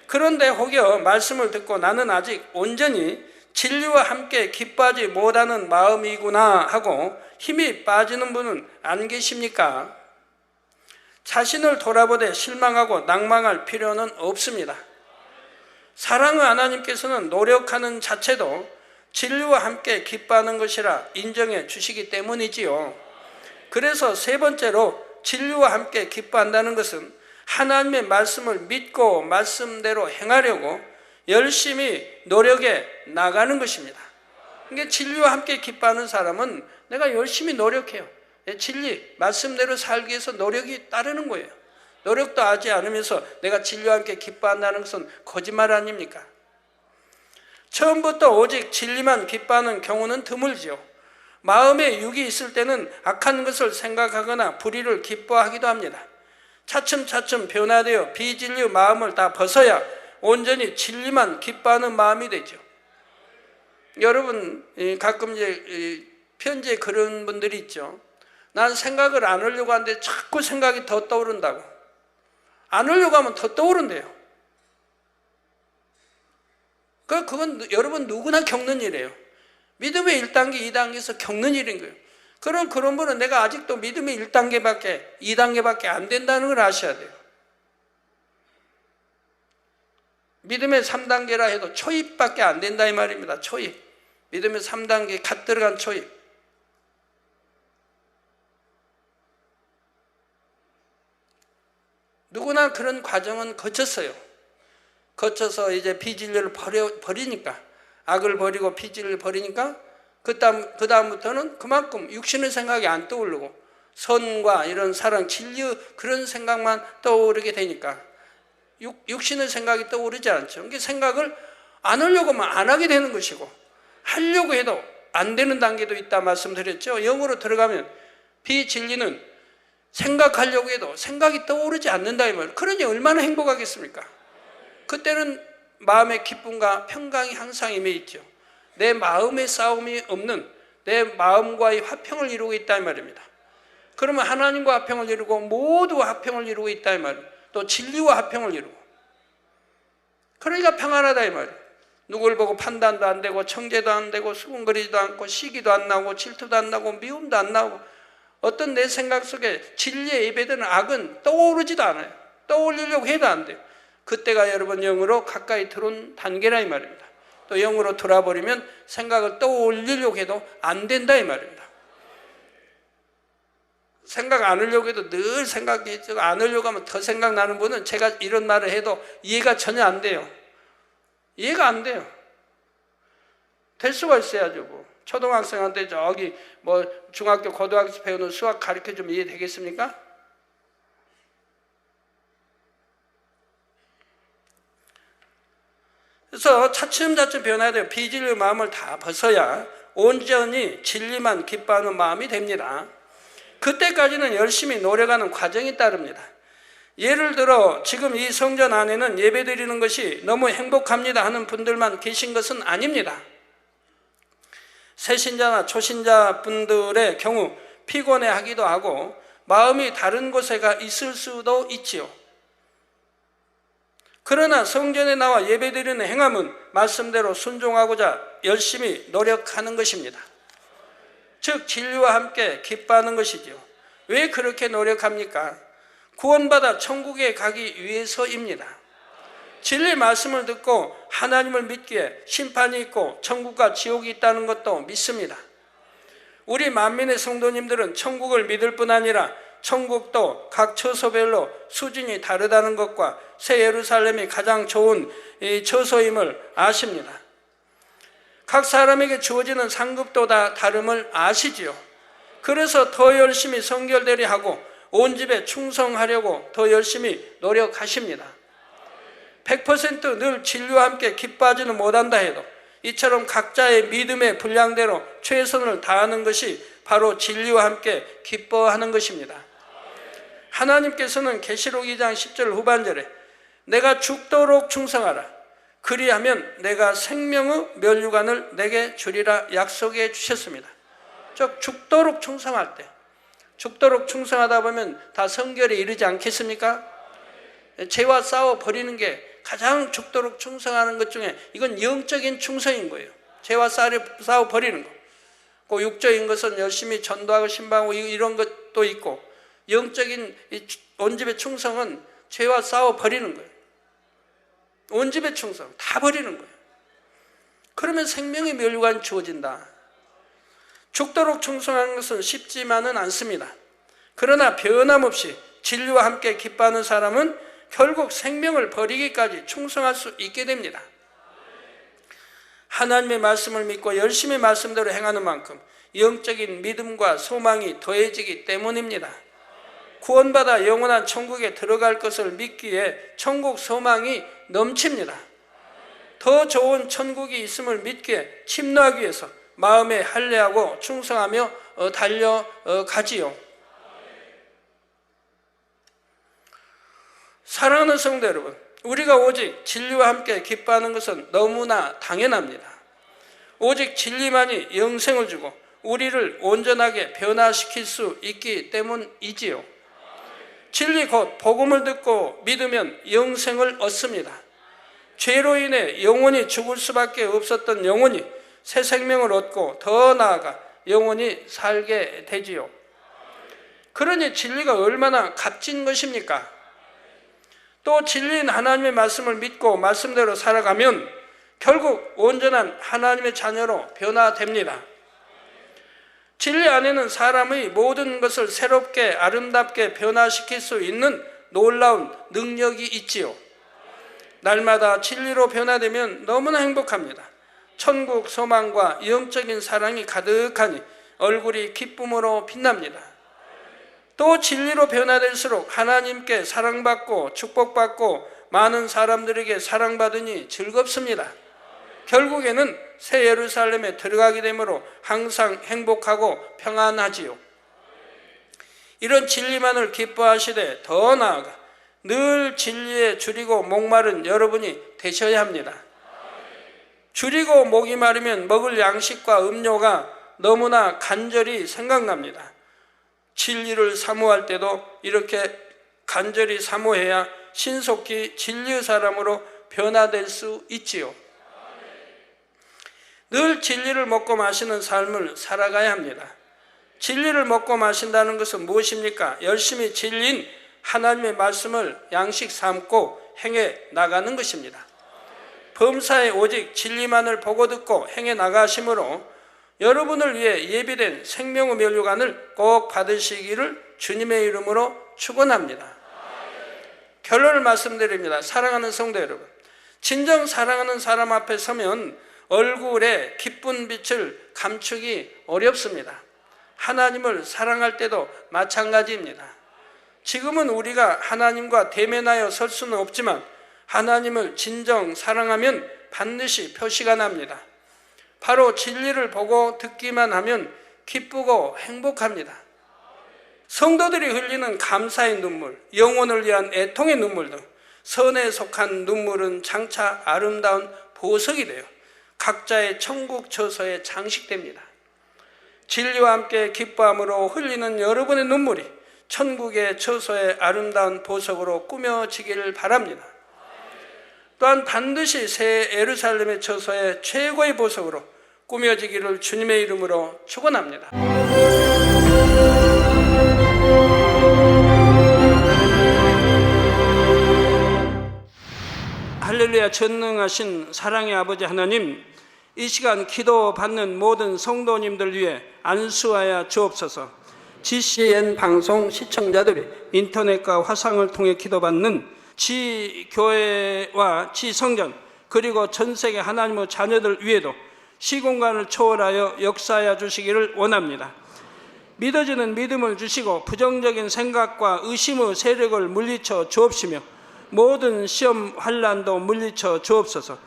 그런데 혹여 말씀을 듣고 나는 아직 온전히 진리와 함께 기뻐하지 못하는 마음이구나 하고 힘이 빠지는 분은 안 계십니까? 자신을 돌아보되 실망하고 낭망할 필요는 없습니다. 사랑의 하나님께서는 노력하는 자체도 진리와 함께 기뻐하는 것이라 인정해 주시기 때문이지요. 그래서 세 번째로 진리와 함께 기뻐한다는 것은 하나님의 말씀을 믿고 말씀대로 행하려고 열심히 노력해 나가는 것입니다. 그러니까 진리와 함께 기뻐하는 사람은 내가 열심히 노력해요. 진리, 말씀대로 살기 위해서 노력이 따르는 거예요. 노력도 하지 않으면서 내가 진리와 함께 기뻐한다는 것은 거짓말 아닙니까? 처음부터 오직 진리만 기뻐하는 경우는 드물지요. 마음에 육이 있을 때는 악한 것을 생각하거나 불의를 기뻐하기도 합니다. 차츰차츰 변화되어 비진리의 마음을 다 벗어야 온전히 진리만 기뻐하는 마음이 되죠. 여러분 가끔 이제 편지에 그런 분들이 있죠. 난 생각을 안 하려고 하는데 자꾸 생각이 더 떠오른다고. 안 하려고 하면 더 떠오른대요. 그건 여러분 누구나 겪는 일이에요. 믿음의 1단계, 2단계에서 겪는 일인 거예요. 그런 분은 내가 아직도 믿음의 1단계밖에, 2단계밖에 안 된다는 걸 아셔야 돼요. 믿음의 3단계라 해도 초입밖에 안 된다 이 말입니다. 초입. 믿음의 3단계 갓 들어간 초입. 누구나 그런 과정은 거쳤어요. 거쳐서 이제 비진리를 버리니까, 악을 버리고 비진리를 버리니까 그 다음부터는 그만큼 육신의 생각이 안 떠오르고 선과 이런 사랑, 진리의 그런 생각만 떠오르게 되니까 육신의 생각이 떠오르지 않죠. 그러니까 생각을 안 하려고 하면 안 하게 되는 것이고 하려고 해도 안 되는 단계도 있다 말씀드렸죠. 영으로 들어가면 비진리는 생각하려고 해도 생각이 떠오르지 않는다 이 말이에요. 그러니 얼마나 행복하겠습니까? 그때는 마음의 기쁨과 평강이 항상 임해 있죠. 내 마음의 싸움이 없는 내 마음과의 화평을 이루고 있다 이 말입니다. 그러면 하나님과 화평을 이루고 모두와 화평을 이루고 있다 이 말이에요. 또 진리와 화평을 이루고. 그러니까 평안하다 이 말이에요. 누굴 보고 판단도 안 되고 청제도 안 되고 수군거리지도 않고 시기도 안 나고 질투도 안 나고 미움도 안 나고 어떤 내 생각 속에 진리에 예배되는 악은 떠오르지도 않아요. 떠올리려고 해도 안 돼요. 그때가 여러분 영으로 가까이 들어온 단계라 이 말입니다. 또 영으로 돌아버리면 생각을 떠올리려고 해도 안 된다 이 말입니다. 생각 안 하려고 해도 늘 생각이 안 하려고 하면 더 생각나는 분은 제가 이런 말을 해도 이해가 전혀 안 돼요. 이해가 안 돼요. 될 수가 있어야죠. 뭐. 초등학생한테 저기 뭐 중학교 고등학교 배우는 수학 가르쳐주면 이해되겠습니까? 그래서 차츰차츰 변화해야 돼요. 비진리의 마음을 다 벗어야 온전히 진리만 기뻐하는 마음이 됩니다. 그때까지는 열심히 노력하는 과정이 따릅니다. 예를 들어 지금 이 성전 안에는 예배드리는 것이 너무 행복합니다 하는 분들만 계신 것은 아닙니다. 새신자나 초신자 분들의 경우 피곤해하기도 하고 마음이 다른 곳에 가 있을 수도 있지요. 그러나 성전에 나와 예배드리는 행함은 말씀대로 순종하고자 열심히 노력하는 것입니다. 즉 진리와 함께 기뻐하는 것이지요. 왜 그렇게 노력합니까? 구원받아 천국에 가기 위해서입니다. 진리 말씀을 듣고 하나님을 믿기에 심판이 있고 천국과 지옥이 있다는 것도 믿습니다. 우리 만민의 성도님들은 천국을 믿을 뿐 아니라 천국도 각 처소별로 수준이 다르다는 것과 새 예루살렘이 가장 좋은 이 처소임을 아십니다. 각 사람에게 주어지는 상급도 다 다름을 아시지요. 그래서 더 열심히 성결되려 하고 온 집에 충성하려고 더 열심히 노력하십니다. 100%늘 진리와 함께 기뻐하지는 못한다 해도 이처럼 각자의 믿음의 분량대로 최선을 다하는 것이 바로 진리와 함께 기뻐하는 것입니다. 하나님께서는 계시록 2장 10절 후반절에 내가 죽도록 충성하라. 그리하면 내가 생명의 면류관을 내게 주리라 약속해 주셨습니다. 즉 죽도록 충성할 때, 죽도록 충성하다 보면 다 성결에 이르지 않겠습니까? 죄와 싸워 버리는 게 가장 죽도록 충성하는 것 중에 이건 영적인 충성인 거예요. 죄와 싸워 버리는 거. 그 육적인 것은 열심히 전도하고 신방하고 이런 것도 있고, 영적인 온 집의 충성은 죄와 싸워 버리는 거예요. 온 집의 충성 다 버리는 거예요. 그러면 생명의 면류관이 주어진다. 죽도록 충성하는 것은 쉽지만은 않습니다. 그러나 변함없이 진리와 함께 기뻐하는 사람은 결국 생명을 버리기까지 충성할 수 있게 됩니다. 하나님의 말씀을 믿고 열심히 말씀대로 행하는 만큼 영적인 믿음과 소망이 더해지기 때문입니다. 구원받아 영원한 천국에 들어갈 것을 믿기에 천국 소망이 넘칩니다. 더 좋은 천국이 있음을 믿기에 침노하기 위해서 마음에 할례하고 충성하며 달려가지요. 사랑하는 성도 여러분, 우리가 오직 진리와 함께 기뻐하는 것은 너무나 당연합니다. 오직 진리만이 영생을 주고 우리를 온전하게 변화시킬 수 있기 때문이지요. 진리 곧 복음을 듣고 믿으면 영생을 얻습니다. 죄로 인해 영원히 죽을 수밖에 없었던 영혼이 새 생명을 얻고 더 나아가 영원히 살게 되지요. 그러니 진리가 얼마나 값진 것입니까? 또 진리인 하나님의 말씀을 믿고 말씀대로 살아가면 결국 온전한 하나님의 자녀로 변화됩니다. 진리 안에는 사람의 모든 것을 새롭게 아름답게 변화시킬 수 있는 놀라운 능력이 있지요. 날마다 진리로 변화되면 너무나 행복합니다. 천국 소망과 영적인 사랑이 가득하니 얼굴이 기쁨으로 빛납니다. 또 진리로 변화될수록 하나님께 사랑받고 축복받고 많은 사람들에게 사랑받으니 즐겁습니다. 결국에는 새 예루살렘에 들어가게 되므로 항상 행복하고 평안하지요. 이런 진리만을 기뻐하시되 더 나아가 늘 진리에 줄이고 목마른 여러분이 되셔야 합니다. 줄이고 목이 마르면 먹을 양식과 음료가 너무나 간절히 생각납니다. 진리를 사모할 때도 이렇게 간절히 사모해야 신속히 진리의 사람으로 변화될 수 있지요. 늘 진리를 먹고 마시는 삶을 살아가야 합니다. 진리를 먹고 마신다는 것은 무엇입니까? 열심히 진리인 하나님의 말씀을 양식 삼고 행해 나가는 것입니다. 범사에 오직 진리만을 보고 듣고 행해 나가심으로 여러분을 위해 예비된 생명의 면류관을 꼭 받으시기를 주님의 이름으로 축원합니다. 결론을 말씀드립니다. 사랑하는 성도 여러분, 진정 사랑하는 사람 앞에 서면 얼굴에 기쁜 빛을 감추기 어렵습니다. 하나님을 사랑할 때도 마찬가지입니다. 지금은 우리가 하나님과 대면하여 설 수는 없지만 하나님을 진정 사랑하면 반드시 표시가 납니다. 바로 진리를 보고 듣기만 하면 기쁘고 행복합니다. 성도들이 흘리는 감사의 눈물, 영혼을 위한 애통의 눈물 등 선에 속한 눈물은 장차 아름다운 보석이 되어 각자의 천국 처소에 장식됩니다. 진리와 함께 기뻐함으로 흘리는 여러분의 눈물이 천국의 처소의 아름다운 보석으로 꾸며지기를 바랍니다. 또한 반드시 새 예루살렘의 처소의 최고의 보석으로 꾸며지기를 주님의 이름으로 축원합니다. 할렐루야. 전능하신 사랑의 아버지 하나님, 이 시간 기도 받는 모든 성도님들 위해 안수하여 주옵소서. GCN 방송 시청자들이 인터넷과 화상을 통해 기도받는 지교회와 지성전 그리고 전세계 하나님의 자녀들 위에도 시공간을 초월하여 역사하여 주시기를 원합니다. 믿어지는 믿음을 주시고 부정적인 생각과 의심의 세력을 물리쳐 주옵시며 모든 시험 환난도 물리쳐 주옵소서.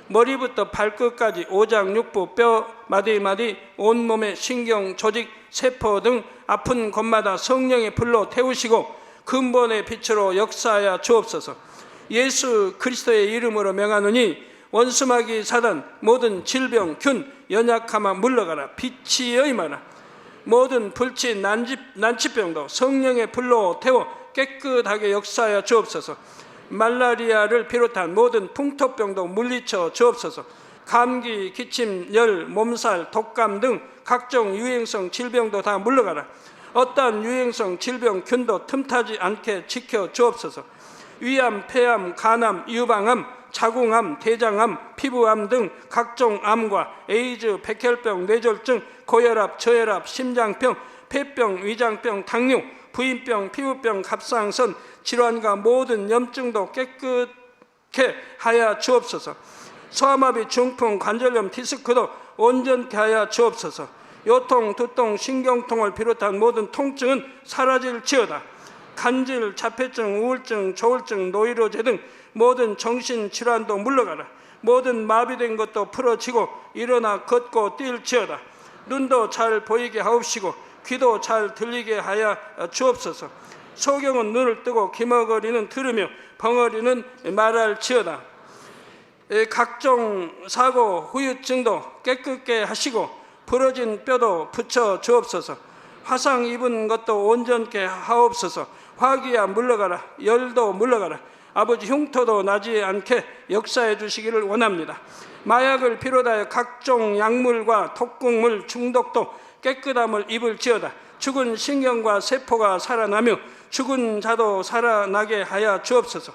머리부터 발끝까지 오장육부 뼈 마디마디 온몸의 신경 조직 세포 등 아픈 곳마다 성령의 불로 태우시고 근본의 빛으로 역사하여 주옵소서. 예수 그리스도의 이름으로 명하노니 원수마귀 사단 모든 질병 균 연약함아 물러가라. 빛이 여임하라. 모든 불치 난치병도 성령의 불로 태워 깨끗하게 역사하여 주옵소서. 말라리아를 비롯한 모든 풍토병도 물리쳐 주옵소서. 감기, 기침, 열, 몸살, 독감 등 각종 유행성 질병도 다 물러가라. 어떠한 유행성 질병 균도 틈타지 않게 지켜 주옵소서. 위암, 폐암, 간암, 유방암, 자궁암, 대장암, 피부암 등 각종 암과 에이즈, 백혈병, 뇌졸중, 고혈압, 저혈압, 심장병, 폐병, 위장병, 당뇨, 부인병, 피부병, 갑상선 질환과 모든 염증도 깨끗게 하여 주옵소서. 소아마비, 중풍, 관절염, 디스크도 온전케 하여 주옵소서. 요통, 두통, 신경통을 비롯한 모든 통증은 사라질지어다. 간질, 자폐증, 우울증, 조울증, 노이로제 등 모든 정신질환도 물러가라. 모든 마비된 것도 풀어지고 일어나 걷고 뛸지어다. 눈도 잘 보이게 하옵시고 귀도 잘 들리게 하여 주옵소서. 소경은 눈을 뜨고 기머거리는 들으며 벙어리는 말할지어다. 각종 사고, 후유증도 깨끗게 하시고 부러진 뼈도 붙여 주옵소서. 화상 입은 것도 온전케 하옵소서. 화기야 물러가라. 열도 물러가라. 아버지 흉터도 나지 않게 역사해 주시기를 원합니다. 마약을 비롯하여 각종 약물과 독극물 중독도 깨끗함을 입을지어다. 죽은 신경과 세포가 살아나며 죽은 자도 살아나게 하여 주옵소서.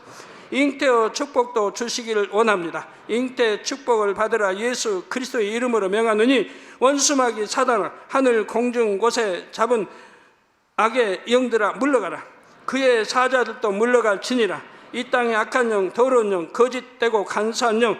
잉태의 축복도 주시기를 원합니다. 잉태 축복을 받으라. 예수 그리스도의 이름으로 명하노니 원수마귀 사단아 하늘 공중 곳에 잡은 악의 영들아 물러가라. 그의 사자들도 물러갈지니라. 이 땅의 악한 영, 더러운 영, 거짓되고 간사한 영,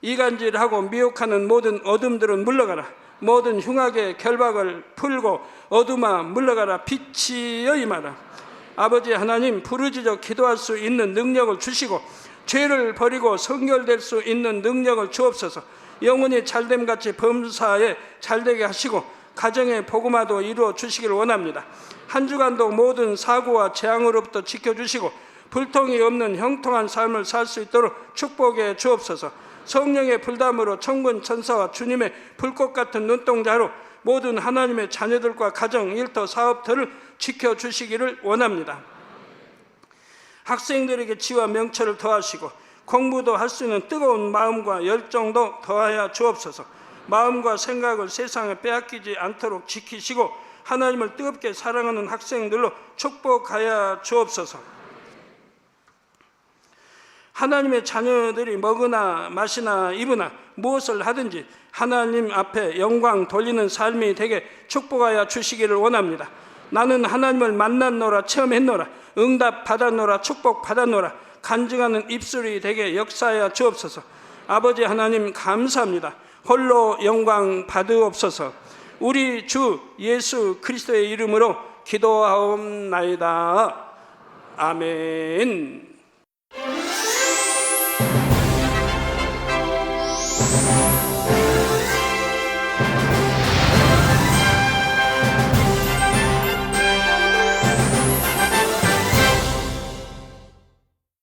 이간질하고 미혹하는 모든 어둠들은 물러가라. 모든 흉악의 결박을 풀고 어둠아 물러가라. 빛이 여임하라. 아버지 하나님, 부르짖어 기도할 수 있는 능력을 주시고 죄를 버리고 성결될 수 있는 능력을 주옵소서. 영혼이 잘됨같이 범사에 잘되게 하시고 가정의 복음화도 이루어 주시기를 원합니다. 한 주간도 모든 사고와 재앙으로부터 지켜주시고 불통이 없는 형통한 삶을 살 수 있도록 축복해 주옵소서. 성령의 불담으로 천군 천사와 주님의 불꽃 같은 눈동자로 모든 하나님의 자녀들과 가정, 일터, 사업터를 지켜주시기를 원합니다. 학생들에게 지와 명철을 더하시고 공부도 할 수 있는 뜨거운 마음과 열정도 더하여 주옵소서. 마음과 생각을 세상에 빼앗기지 않도록 지키시고 하나님을 뜨겁게 사랑하는 학생들로 축복하여 주옵소서. 하나님의 자녀들이 먹으나 마시나 입으나 무엇을 하든지 하나님 앞에 영광 돌리는 삶이 되게 축복하여 주시기를 원합니다. 나는 하나님을 만났노라, 체험했노라, 응답 받았노라, 축복 받았노라, 간증하는 입술이 되게 역사하여 주옵소서. 아버지 하나님 감사합니다. 홀로 영광 받으옵소서. 우리 주 예수 그리스도의 이름으로 기도하옵나이다. 아멘.